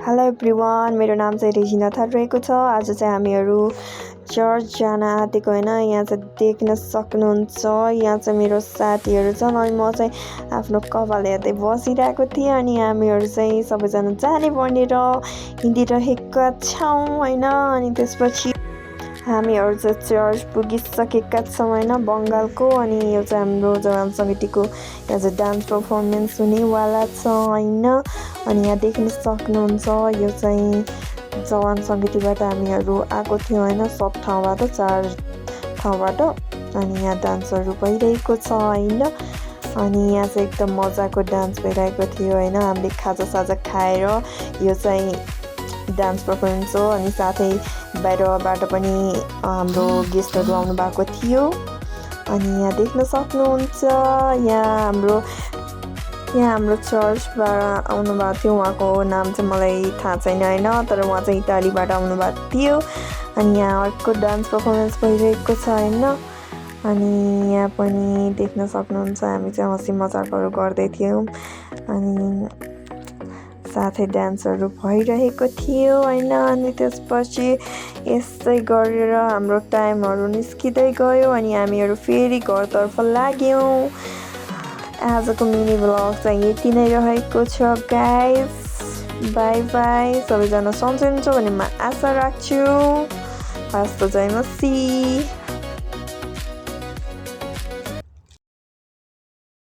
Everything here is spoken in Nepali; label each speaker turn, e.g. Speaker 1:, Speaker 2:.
Speaker 1: हेलो एभ्रिवान, मेरो नाम चाहिँ रेजिना थर रहेको छ। आज चाहिँ हामीहरू चर्च जान आँटेको होइन। यहाँ चाहिँ देख्न सक्नुहुन्छ, यहाँ चाहिँ मेरो साथीहरू छन् अनि म चाहिँ आफ्नो कपाल हेर्दै बसिरहेको थिएँ। अनि हामीहरू चाहिँ सबैजना जाने भनेर हिँडिरहेका छौँ होइन। अनि त्यसपछि हामीहरू चाहिँ चर्च पुगिसकेका छौँ होइन, बङ्गालको। अनि यो चाहिँ हाम्रो जवान समितिको यहाँ चाहिँ डान्स पर्फर्मेन्स हुनेवाला छ होइन। अनि यहाँ देख्न सक्नुहुन्छ, यो चाहिँ जवान समितिबाट हामीहरू आएको थियौँ होइन, सब ठाउँबाट, 4 ठाउँबाट। अनि यहाँ डान्सहरू भइरहेको छ होइन। अनि यहाँ चाहिँ एकदम मजाको डान्स भइरहेको थियो होइन। हामीले खाजासाजा खाएर यो चाहिँ डान्स पर्फर्मेन्स हो। अनि साथै बाहिरबाट पनि हाम्रो गेस्टहरू आउनु भएको थियो। अनि यहाँ देख्न सक्नुहुन्छ, यहाँ हाम्रो चर्चबाट आउनु भएको थियो। उहाँको नाम चाहिँ मलाई थाहा छैन होइन, तर उहाँ चाहिँ इटालीबाट आउनु भएको थियो। अनि यहाँ अर्को डान्स पर्फर्मेन्स भइरहेको छ होइन। अनि यहाँ पनि देख्न सक्नुहुन्छ, हामी चाहिँ हँसी मजाकहरू गर्दै थियौँ। अनि साथै डान्सहरू भइरहेको थियो होइन। अनि त्यसपछि यसै गरेर हाम्रो टाइमहरू निस्किँदै गयो। अनि हामीहरू फेरि घरतर्फ लाग्यौँ। आजको मिनी भ्लग चाहिँ यति नै रहेको छ गाइस। By by. सबैजना सन्चै हुन्छ भन्ने म आशा राख्छु। हस्त जय मसी।